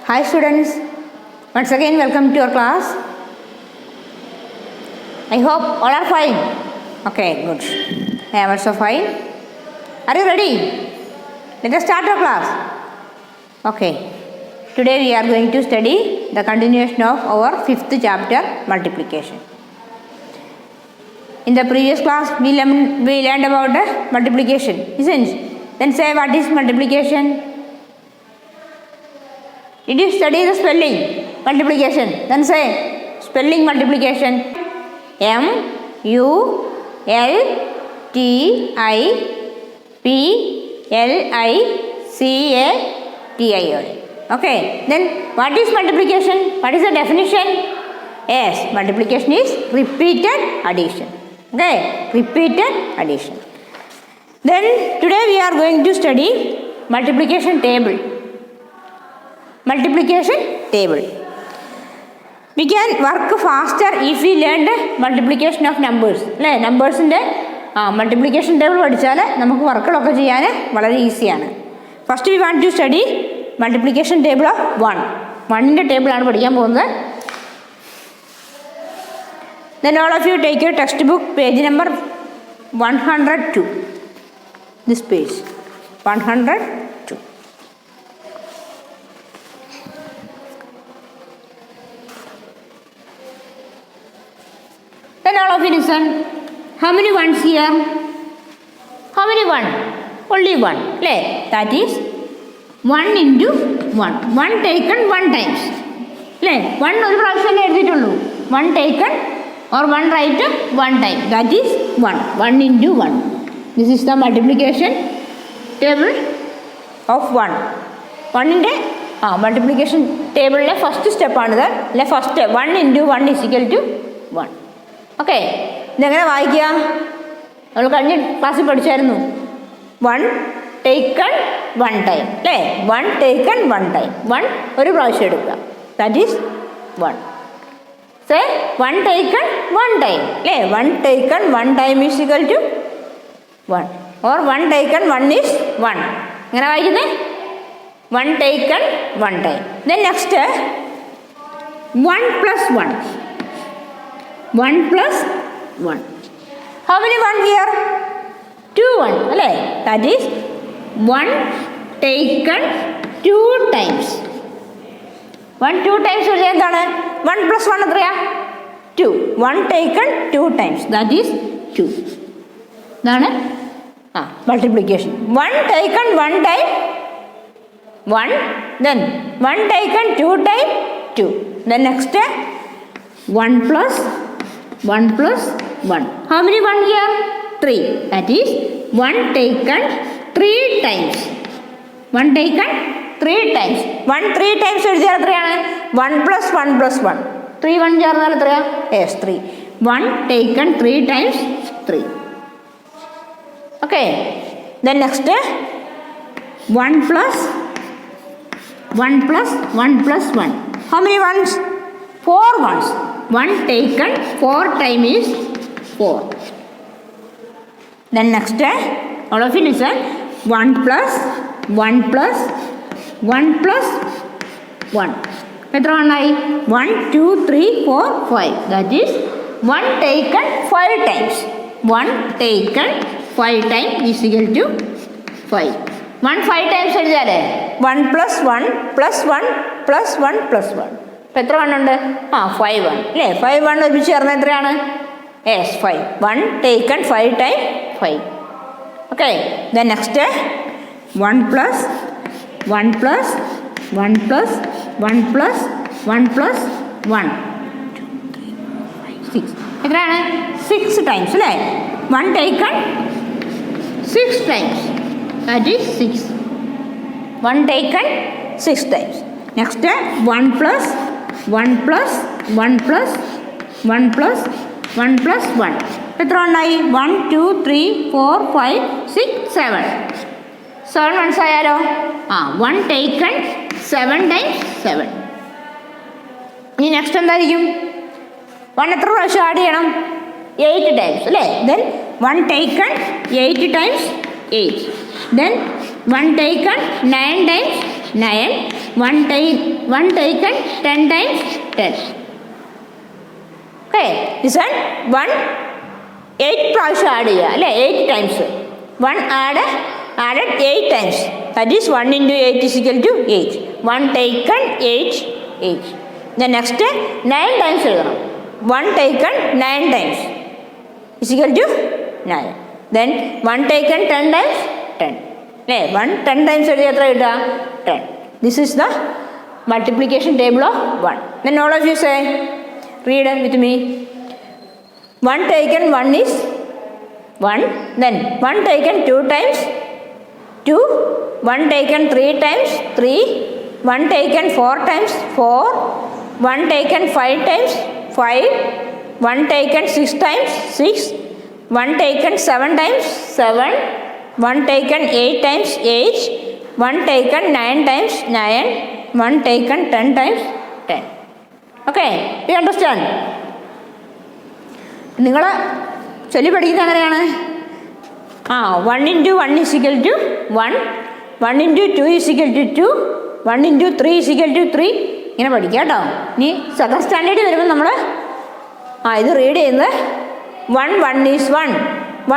Hi students, once again welcome to your class. I hope all are fine. Okay, good. I am also fine. Are you ready? Let us start our class. Okay, today we are going to study the continuation of our 5th chapter, multiplication. In the previous class we learned about the multiplication, isn't it? Then say what is multiplication? Did you study the spelling multiplication? Then say spelling multiplication. multiplication. Okay. Then what is multiplication? What is the definition? Yes, multiplication is repeated addition. Okay, repeated addition. Then today we are going to study multiplication table. Multiplication table. We can work faster if we learn the multiplication of numbers. Numbers in the multiplication table പഠിച്ചാൽ നമുക്ക് വർക്കുകളൊക്കെ ചെയ്യാൻ വളരെ ഈസിയാണ്. First we want to study multiplication table of 1. 1ന്റെ table ആണ് പഠിക്കാൻ പോകുന്നത്. Then all of you take your textbook page number 102. This page 102. Then all of you listen. How many ones here? How many one? Only one. That is 1 into 1. 1 taken 1 times. 1 ഒരു പ്രാവശ്യമല്ലേ എഴുതിയിട്ടുള്ളൂ. 1 taken or 1 write 1 time. That is 1. 1 into 1. This is the multiplication table of 1. 1ന്റെ multiplication ടേബിളിലെ first step ആണിത്. First 1 into 1 is equal to 1. Okay, ഇതെങ്ങനെ വായിക്കുക? നമ്മൾ കഴിഞ്ഞ ക്ലാസ്സിൽ പഠിച്ചായിരുന്നു. 1 taken 1 time. 1 taken 1 time. 1 ഒരു പ്രാവശ്യം എടുക്കുക. That is 1. Say 1 taken 1 time. 1 taken 1 time is equal to 1. Or 1 taken 1 is 1. എങ്ങനെ വായിക്കുന്നത്? 1 taken 1 time. Then next 1 plus 1. 1 plus 1. How many 1 here? 2 1. That is 1 taken 2 times. 1 2 times എന്താണ്? 1 plus 1 എത്രയാ? 2. 1 taken 2 times. That is 2. ഇതാണ് multiplication. 1 taken 1 time 1. Then 1 taken 2 time 2. Then next 1 plus 1 plus 1. How many 1 here? 3. That is 1 taken 3 times. 1 taken 3 times. 1 3 times എഴുതിയാൽ എത്രയാണ്? 1 plus 1 plus 1. 3 1 ചേർന്നാൽ എത്രയാ? Yes, 3. 1 taken 3 times 3. Okay. Then next 1 plus 1 plus 1 plus 1. How many ones? 4 ones. 1 taken 4 time is 4. Then next all of you listen. 1 plus 1 plus 1 plus 1. എത്ര വണ്ണായി? 1 2 3 4 5. That is 1 taken 5 times. 1 taken 5 times is equal to 5. 1 5 times എഴുതിയാലേ 1 plus 1 plus 1 plus 1 plus 1. ഇപ്പം എത്ര 1 ഉണ്ട്? 5 1. 5 1 ഒരുമിച്ച് ചേർന്ന് എത്രയാണ്? Yes 5. 1 taken 5 time 5. Okay, then next 1 plus 1 plus 1 plus 1 plus 1 plus 1 2 3 4 5 6. എത്രയാണ്? 6 times. 1 taken 6 times. That is 6. 1 taken 6 times. Next 1 plus 1 plus 1 plus 1 plus 1 plus 1. എത്ര ഉണ്ടായി? 1 2 3 4 5 6 7. 7 ones ആയാലോ? 1 taken 7 times 7. ഇനി നെക്സ്റ്റ് എന്തായിരിക്കും? 1 എത്ര പ്രാവശ്യം ആഡ് ചെയ്യണം? 8 times. Then 1 taken 8 times 8. Then 1 taken 9 times 9. 1 taken 10 times 10. Okay, listen. 1 8 പ്രാവശ്യം ആഡ് ചെയ്യുക അല്ലേ, 8 times. 1 added 8 times. That is 1 into 8 is equal to 8. 1 taken 8. Then next 9 times എഴുതണം. 1 taken 9 times is equal to 9. Then 1 taken 10 times 10. അല്ലേ, 1 10 times എഴുതി എത്ര കിട്ടുക? 10. This is the multiplication table of 1. Then all of you say, read with me. 1 taken 1 is 1. Then 1 taken 2 times 2. 1 taken 3 times 3. 1 taken 4 times 4. 1 taken 5 times 5. 1 taken 6 times 6. 1 taken 7 times 7. 1 taken 8 times 8. 1 taken 9 times 9. 1 taken 10 times 10. Okay, you understand? നിങ്ങൾ ചൊല്ലി പഠിക്കുന്നത് എങ്ങനെയാണ്? 1 into 1 is equal to 1. 1 into 2 is equal to 2. 1 into 3 is equal to 3. ഇങ്ങനെ പഠിക്കുക കേട്ടോ. ഇനി second സ്റ്റാൻഡേർഡിൽ വരുമ്പോൾ നമ്മൾ ഇത് റീഡ് ചെയ്യുന്നത് 1 1 is 1.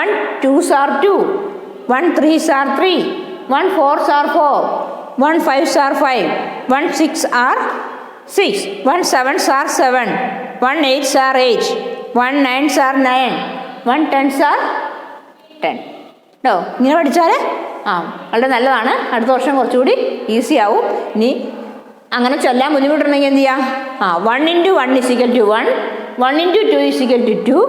1 2s are 2. 1 3s are 3. 1 4s are 4. 1 5s are 5. 1 6 are 6. 1 7s are 7. 1 8s are 8. 1 9s are 9. 1 10s are 10. കേട്ടോ, ഇങ്ങനെ പഠിച്ചാൽ വളരെ നല്ലതാണ്. അടുത്ത വർഷം കുറച്ചുകൂടി ഈസി ആവും. ഇനി അങ്ങനെ ചൊല്ലാൻ ബുദ്ധിമുട്ടുണ്ടെങ്കിൽ എന്ത് ചെയ്യാം? 1 into 1 is equal to 1. 1 into 2 is equal to 2.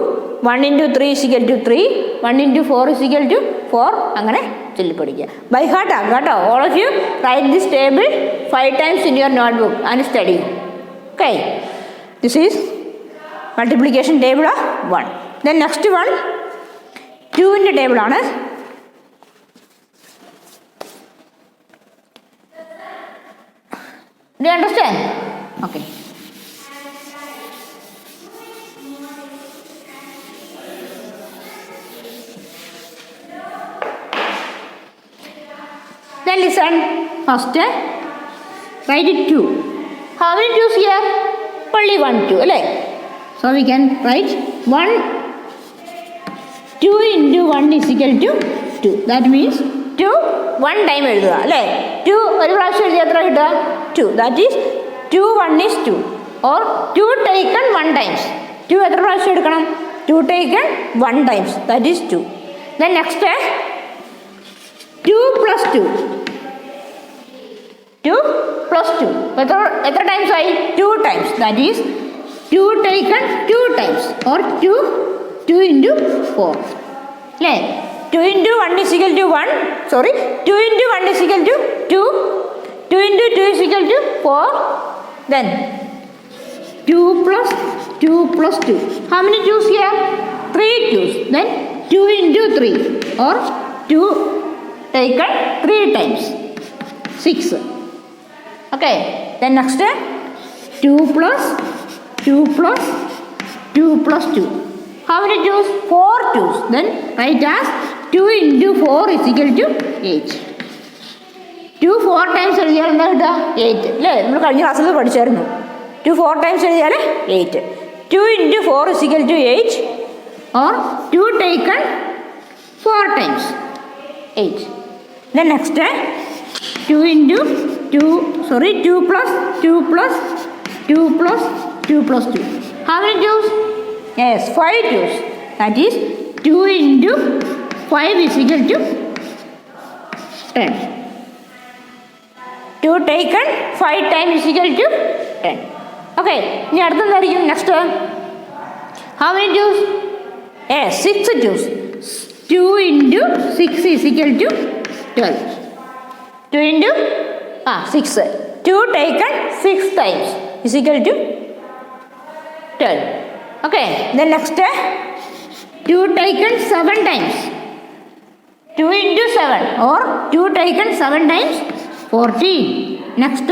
1 into 3 is equal to 3. 1 into 4 is equal to 4. അങ്ങനെ ചൊല്ലിപ്പഠിക്കുക. ബൈ ഹാർട്ട് ആക്കുക കേട്ടോ. All of you write this table 5 times in your notebook and study. Okay, this is multiplication table of 1. Then next one 2-ൻ്റെ table ആണ്. Do you understand? Okay. Then listen. First, write it 2. How many 2s here? Only 1 2, അല്ലേ? So we can write 2 into 1 is equal to 2. That means 2 1 time എഴുതുക അല്ലേ. 2 ഒരു പ്രാവശ്യം എഴുതി എത്ര കിട്ടുക? 2. That is 2 1 is 2. Or 2 taken 1 times. 2 എത്ര പ്രാവശ്യം എടുക്കണം? 2 taken 1 times. That is 2. Then next 2 plus 2. 2 plus 2. എത്ര ടൈംസ് ആയി? 2 times. That is 2 taken 2 times. Or 2 into 4. അല്ലേ? 2 into 1 is equal to 1. Sorry, 2 into 1 is equal to 2. 2 into 2 is equal to 4. Then 2 plus 2 plus 2. How many 2s here? 3 2s. Then 2 into 3. Or 2 taken 3 times. 6. Okay. Then next 2 plus 2 plus 2 plus 2. How many 2s? 4 2s. Then write as 2 into 4 is equal to 8. 2 4 times എഴുതിയാൽ എന്താ കിട്ടുക? 8 അല്ലേ? നമ്മൾ കഴിഞ്ഞ ക്ലാസ്സിൽ പഠിച്ചായിരുന്നു. 2 4 times എഴുതിയാൽ 8. 2 into 4 is equal to 8. Or 2 taken 4 times 8. Then next 2 into 2 plus 2 plus 2 plus 2 plus 2. How many 2s? Yes, 5 2s. That is 2 into 5 is equal to 10. 2 taken 5 times is equal to 10. Okay, ഇനി അടുത്തെന്തായിരിക്കും? Next how many 2s? Yes, 6 2s. 2 into 6 is equal to 12. 2 into 6. 2 taken 6 times is equal to 12. Okay, then next 2 taken 7 times. 2 into 7 or 2 taken 7 times 14. Next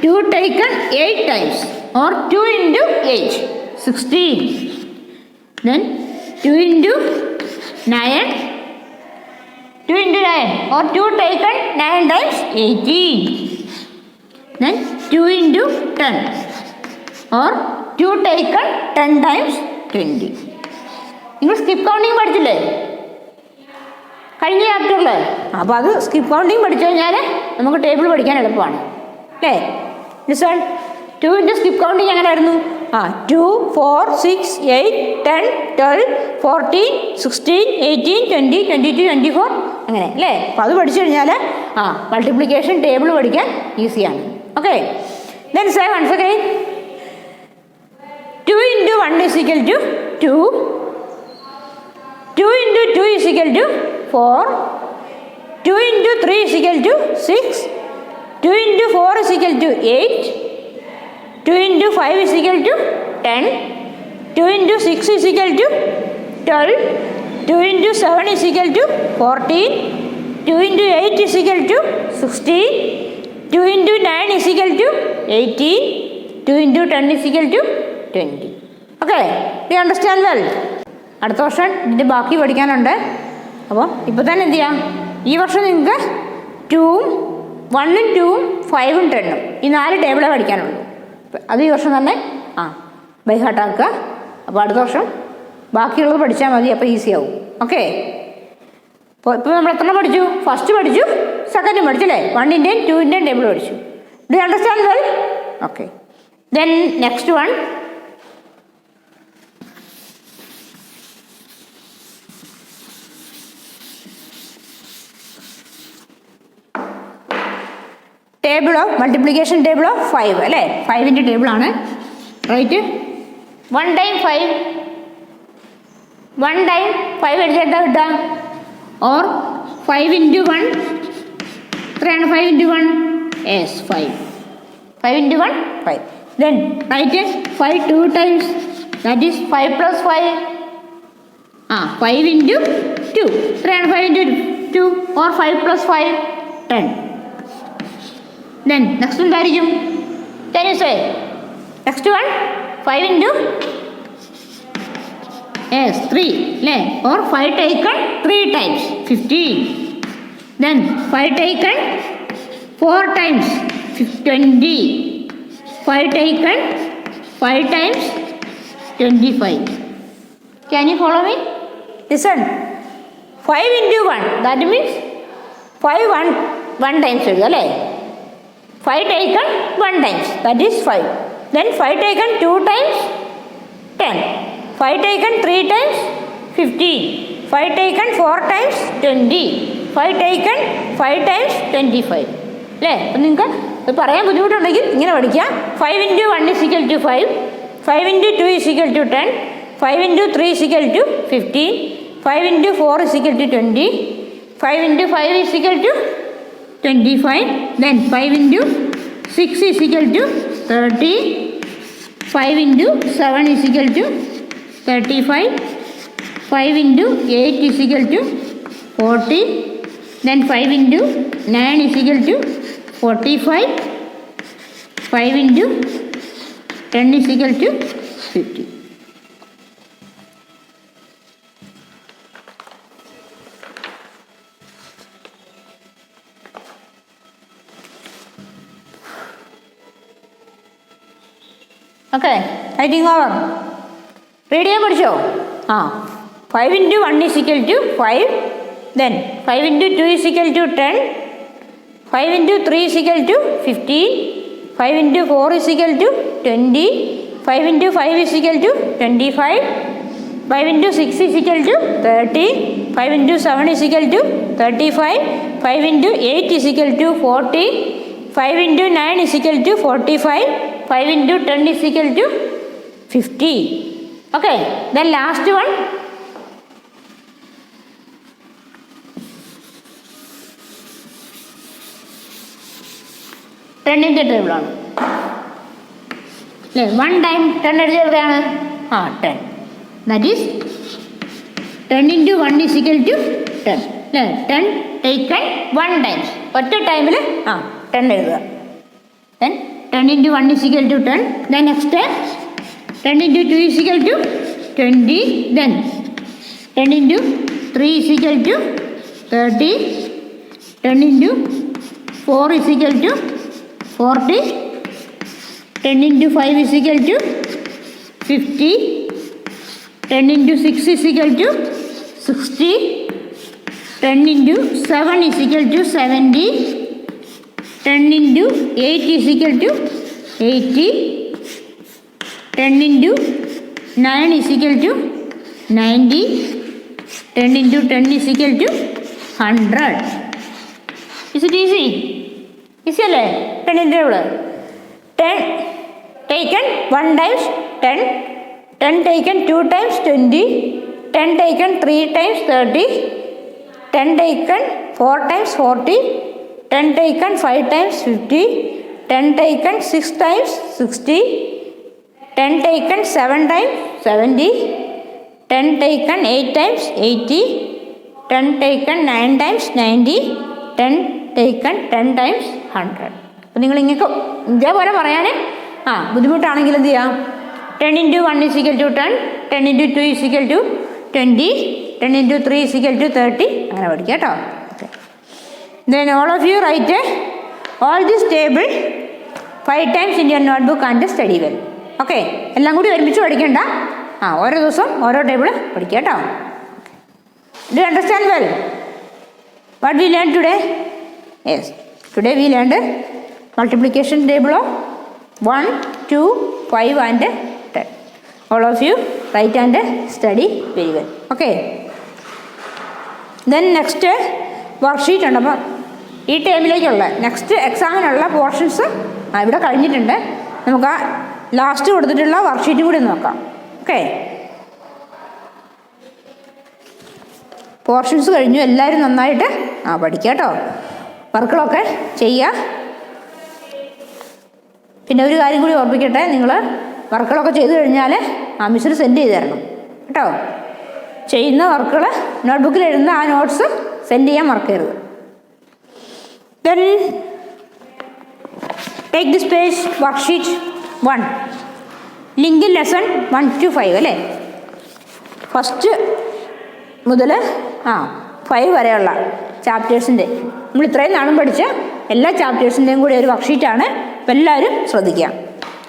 2 taken 8 times or 2 into 8 16. Then 2 into 9. 2 into 9 or 2 taken 9 times 18. then 2 into 10 or 2 taken 10 times 20. നിങ്ങൾ skip counting പഠിച്ചില്ലേ കഴിഞ്ഞ ചാപ്റ്ററിൽ? അപ്പോൾ അത് skip counting പഠിച്ചു കഴിഞ്ഞാൽ നമുക്ക് table പഠിക്കാൻ എളുപ്പമാണ് അല്ലേ? ലിസൺ, 2ൻ്റെ സ്കിപ്പ് കൗണ്ടിങ് എങ്ങനെയായിരുന്നു? 2, 4, 6, 8, 10, 12, 14, 16, 18, 20, 22, 24 അങ്ങനെ അല്ലേ? അപ്പോൾ അത് പഠിച്ചു കഴിഞ്ഞാൽ മൾട്ടിപ്ലിക്കേഷൻ ടേബിൾ പഠിക്കാൻ ഈസിയാണ്. Okay, then say once again 2 into 1 is equal to 2, 2 into 2 is equal to 4, 2 into 3 is equal to 6, 2 into 4 is equal to 8, 2 into 5 is equal to 10, 2 into 6 is equal to 12, 2 into 7 is equal to 14, 2 into 8 is equal to 16, 2 into 9 is equal to 18, 2 into 10 is equal to 20. Okay, do you understand well? അടുത്ത വർഷം ഇതിൻ്റെ ബാക്കി പഠിക്കാനുണ്ട്. അപ്പോൾ ഇപ്പോൾ തന്നെ എന്ത് ചെയ്യാം, ഈ വർഷം നിങ്ങൾക്ക് 2ഉം 1ഉം 2ഉം 5ഉം 10ഉം ഈ 4 ടേബിളേ പഠിക്കാനുള്ളൂ. അത് ഈ വർഷം തന്നെ ബൈ ഹാർട്ടാക്കുക. അപ്പോൾ അടുത്ത വർഷം ബാക്കിയുള്ളത് പഠിച്ചാൽ മതി, അപ്പോൾ ഈസി ആവും. ഓക്കെ, ഇപ്പോൾ നമ്മൾ എത്ര പഠിച്ചു? ഫസ്റ്റ് പഠിച്ചു, സെക്കൻഡും പഠിച്ചല്ലേ? 1ൻ്റെയും 2ൻ്റെയും ടേബിൾ പഠിച്ചു. Do you understand well? Okay, then next one table of multiplication table of 5 അല്ലേ? 5ൻ്റെ ടേബിളാണ്. റൈറ്റ്, 1 ടൈം 5 അടിച്ചാൽ എന്താ കിട്ടുക? ഓർ 5 into 1 എത്രയാണ്? 5 into 1 yes 5 into 1 5. Then write 5 2 times, that is 5 plus 5 5 into 2 എത്രയാണ്? 5 into 2 or 5 plus 5 10. Then next one എന്തായിരിക്കും? Can you say next one? 5 into 3 അല്ലേ? or 5 taken 3 times 15. Then 5 taken 4 times 20. 5 taken 5 times 25. Can you follow me? Listen, 5 into 1 that means 5 1 times എഴുതുക അല്ലേ? 5 taken 1 times, that is 5. Then 5 taken 2 times 10. 5 taken 3 times 15. 5 taken 4 times 20. 5 taken 5 times 25 അല്ലേ? അപ്പം നിങ്ങൾക്ക് ഇത് പറയാൻ ബുദ്ധിമുട്ടുണ്ടെങ്കിൽ ഇങ്ങനെ പഠിക്കാം. 5 into 1 is equal to 5. 5 into 2 is equal to 10. 5 into 3 is equal to 15. 5 into 4 is equal to 20. 5 into 5 is equal to 25. Then 5 into 6 is equal to 30. 5 into 7 is equal to 35. 5 into 8 is equal to 40. Then 5 into 9 is equal to 45. 5 into 10 is equal to 50. Okay, writing over. Read ചെയ്യാൻ പഠിച്ചോ? 5 into 1 is equal to 5. Then 5 into 2 is equal to 10. 5 into 3 is equal to 15. 5 into 4 is equal to 20. 5 into 5 is equal to 25. 5 into 6 is equal to 30. 5 into 7 is equal to 35. 5 into 8 is equal to 40. 5 into 9 is equal to 45. 5 into 10 is equal to 50. Okay, then last one. ടെന്നിൻ്റെ ടേബിളാണ് അല്ലേ? 1 time 10 എഴുതിയത് എവിടെയാണ്? 10. That is 10 into 1 is equal to 10 അല്ലേ? 10 taken 1 times. ഒറ്റ ടൈമിൽ 10 എഴുതുക. Then 10 into 1 is equal to 10. Then next 10 into 2 is equal to 20. Then 10 into 3 is equal to 30. 10 into 4 is equal to 40. 10 into 5 is equal to 50. 10 into 6 is equal to 60. 10 into 7 is equal to 70. 10 into 8 is equal to 80. 10 into 9 is equal to 90. 10 into 10 is equal to 100. Is it easy? Easy അല്ലേ 10 table? 10 taken 1 times 10. 10 taken 2 times 20. 10 taken 3 times 30. 10 taken 4 times 40. 10 taken 5 times 50. 10 taken 6 times 60. 10 taken 7 times 70. 10 taken 8 times 80. 10 taken 9 times 90. 10 taken 10 times 100. അപ്പോൾ നിങ്ങൾ ഇങ്ങനെ ഇതേപോലെ പറയാൻ ബുദ്ധിമുട്ടാണെങ്കിൽ എന്ത് ചെയ്യാം? 10 into 1 is equal to 10. 10 into 2 is equal to 20. 10 into 3 is equal to 30. അങ്ങനെ പഠിക്കാം കേട്ടോ. Then all of you write all this table 5 times in your notebook and study well. Okay, എല്ലാം കൂടി ഒരുമിച്ച് പഠിക്കണ്ട. ഓരോ ദിവസം ഓരോ ടേബിൾ പഠിക്കുക കേട്ടോ. Do you understand well what we learned today? Yes, today we learned multiplication table of 1, 2, 5 and 10. All of you write and study very well. Okay. Then next worksheet ഉണ്ട്. അപ്പം ഈ ടൈമിലേക്കുള്ള നെക്സ്റ്റ് എക്സാമിനുള്ള പോർഷൻസ് ഇവിടെ കഴിഞ്ഞിട്ടുണ്ട്. നമുക്ക് ആ last കൊടുത്തിട്ടുള്ള വർക്ക്ഷീറ്റും കൂടി നോക്കാം. ഓക്കെ, പോർഷൻസ് കഴിഞ്ഞു. എല്ലാവരും നന്നായിട്ട് പഠിക്കുക കേട്ടോ. വർക്കുകളൊക്കെ ചെയ്യുക. പിന്നെ ഒരു കാര്യം കൂടി ഓർമ്മിക്കട്ടെ, നിങ്ങൾ വർക്കുകളൊക്കെ ചെയ്ത് കഴിഞ്ഞാൽ മിസ്സിന് സെൻഡ് ചെയ്ത് തരണം കേട്ടോ. ചെയ്യുന്ന വർക്കുകൾ നോട്ട്ബുക്കിൽ എഴുതുന്ന ആ നോട്ട്സ് സെൻഡ് ചെയ്യാൻ മറക്കരുത്. Then take this page worksheet 1. Link lesson 1 to 5 അല്ലേ? ഫസ്റ്റ് മുതൽ 5 വരെയുള്ള ചാപ്റ്റേഴ്സിൻ്റെ നമ്മൾ ഇത്രയും നാളും പഠിച്ച എല്ലാ ചാപ്റ്റേഴ്സിൻ്റെയും കൂടി ഒരു വർക്ക്ഷീറ്റാണ്. അപ്പോൾ എല്ലാവരും ശ്രദ്ധിക്കുക.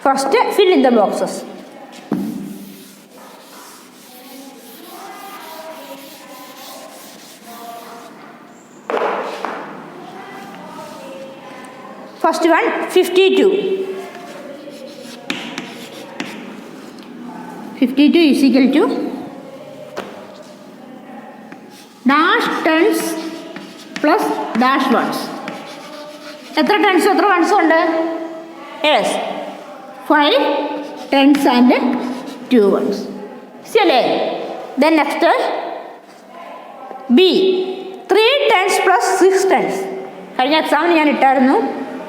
First fill in the boxes. First one 52. 52 is equal to dash tens plus dash ones. എത്ര ടെൻസ് എത്ര വൺസ് ഉണ്ട്? Yes, 5 tens and 2 ones. ശരിയല്ലേ? Then next B 3 tens plus 6 tens. കഴിഞ്ഞ എക്സാമിന് ഞാൻ ഇട്ടായിരുന്നു.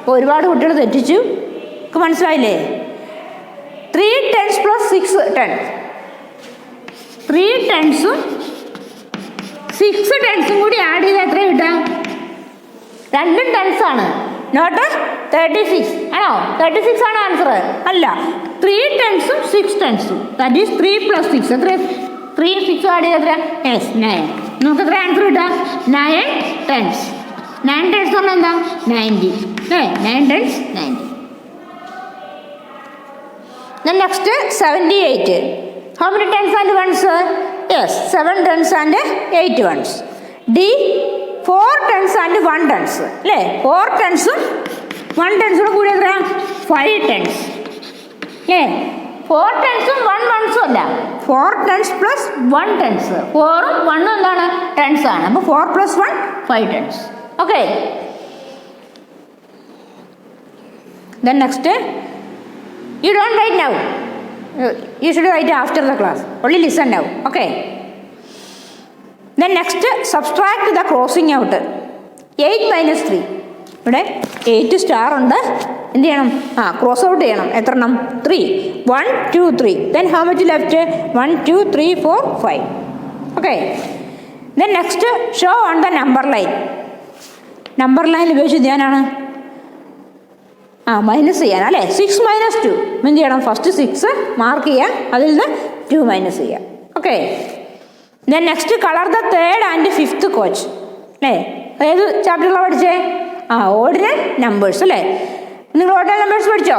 അപ്പോൾ ഒരുപാട് കുട്ടികൾ തെറ്റിച്ചു. നമുക്ക് മനസ്സിലായില്ലേ? 3 tens plus 6 tens. 3 tensഉം 6 tensഉം കൂടി ആഡ് ചെയ്താൽ എത്ര കിട്ടാം? 2 ടെൻസ് ആണ്. നോട്ട് 36 ആണോ? 36 ആണ് ആൻസർ അല്ല. 3 tensഉം 6 tensഉം. That is 3 plus 6. എത്ര? 3 6 ആഡ് ചെയ്താൽ എത്ര? യെസ് 9. നമുക്ക് എത്ര ആൻസർ കിട്ടാം? 9 tens. 9 tens പറഞ്ഞാൽ എന്താ? 90. 9 tens 90. Then next 78. How many tens and ones? Yes, 7 tens and 8 ones. D 4 tens and 1 tens. അല്ലേ? 4 tensഉം 1 tensൂടെ കൂടി എത്ര? 5 tens. അല്ലേ? 4 tensഉം 1 onesഉം അല്ല, 4 tens plus 1 tens. 4ഉം 1ഉം എന്താണ്? ടെൻസ് ആണ്. അപ്പോൾ 4 plus 1 5 tens. Okay. Then next, you don't write now. You should write after the class. Only listen now. Okay. Then next, subtract the crossing out. 8 minus 3. ഇവിടെ 8 star ഉണ്ട്. എന്ത് ചെയ്യണം? Cross out ചെയ്യണം. എത്ര എണ്ണം? 3. 1 2 3. Then how much left? 1 2 3 4 5. Okay. Then next, show on the number line. Number line ഉപയോഗിച്ച് ചെയ്യാനാണ് minus ചെയ്യാൻ അല്ലേ? 6 minus 2 എന്ത് ചെയ്യണം? ഫസ്റ്റ് 6 മാർക്ക് ചെയ്യുക, അതിൽ നിന്ന് 2 മൈനസ് ചെയ്യുക. Okay. Then next colour the third and fifth coach അല്ലേ? ഏത് ചാപ്റ്ററിലാണ് പഠിച്ചേ? ഓർഡിനൽ നമ്പേഴ്സ് അല്ലേ? നിങ്ങൾ ഓർഡിനൽ നമ്പേഴ്സ് പഠിച്ചോ?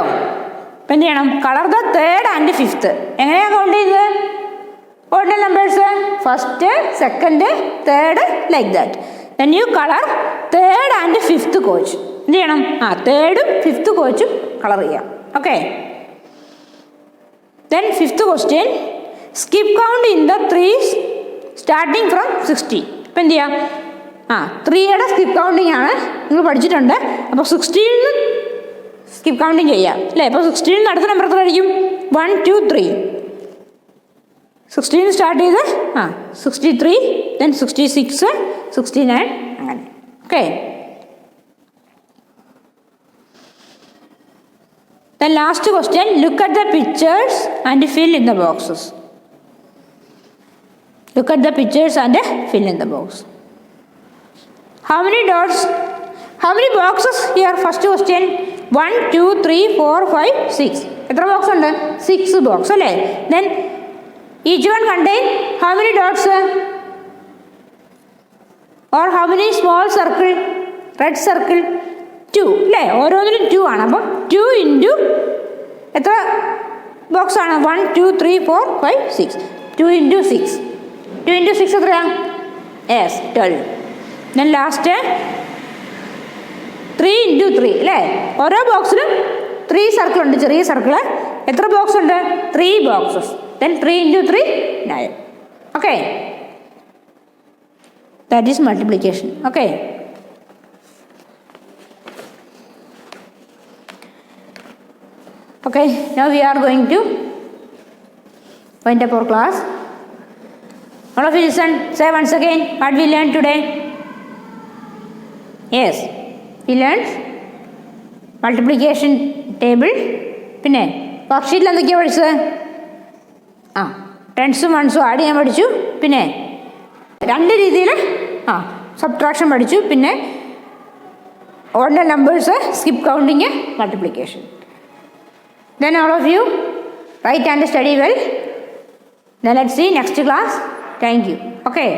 ഇപ്പം എന്ത് ചെയ്യണം? Colour the third and fifth. എങ്ങനെയാണ് കൗണ്ട് ചെയ്യുന്നത്? Ordinal numbers first, second, third, like that. Then you colour third and fifth coach. എന്ത് ചെയ്യണം? തേർഡും ഫിഫ്ത്ത് കോച്ചും കളർ ചെയ്യാം. Okay. Then fifth question, skip count in the threes starting from 60. ഇപ്പം എന്ത് ചെയ്യാം? 3യുടെ skip counting ആണ് നിങ്ങൾ പഠിച്ചിട്ടുണ്ട്. അപ്പോൾ 60 സ്കിപ്പ് കൗണ്ടിങ് ചെയ്യാം അല്ലേ? അപ്പോൾ 60 അടുത്ത നമ്പർ എത്ര ആയിരിക്കും? 1, 2, 3. 60 സ്റ്റാർട്ട് ചെയ്ത് 63, ദെൻ 66, 69 അങ്ങനെ. Okay. Then last question, look at the pictures and fill in the boxes. Look at the pictures and fill in the box. How many dots? How many boxes here? First question. 1, 2, 3, 4, 5, 6. എത്ര box ഉണ്ട്? 6 box അല്ലേ? Then each one contain how many dots? Or how many small circle? Red circle? 2 അല്ലേ? ഓരോന്നിലും 2 ആണ്. അപ്പം 2 into എത്ര box ആണ്? 1, 2, 3, 4, 5, 6. 2 into 6. 2 into 6 എത്രയാണ്? Yes, 12. ദെൻ ലാസ്റ്റ് 3 into 3 അല്ലേ? ഓരോ ബോക്സിലും 3 സർക്കിൾ ഉണ്ട്, ചെറിയ സർക്കിൾ. എത്ര ബോക്സ് ഉണ്ട്? 3 boxes. Then 3 into 3, 9. Okay. That is multiplication. Okay. Okay, now we are going to wind up our class. All of you listen, say once again what we learned today. Yes, we learned multiplication table. പിന്നെ വർക്ക്ഷീറ്റിൽ എന്തൊക്കെയാണ് പഠിച്ചത്? ടെൻസും വൺസും add ചെയ്യാൻ പഠിച്ചു. പിന്നെ 2 രീതിയിൽ subtraction പഠിച്ചു. പിന്നെ ordinal numbers, skip counting, multiplication. Then all of you write and study well. Now let's see next class. Thank you. Okay.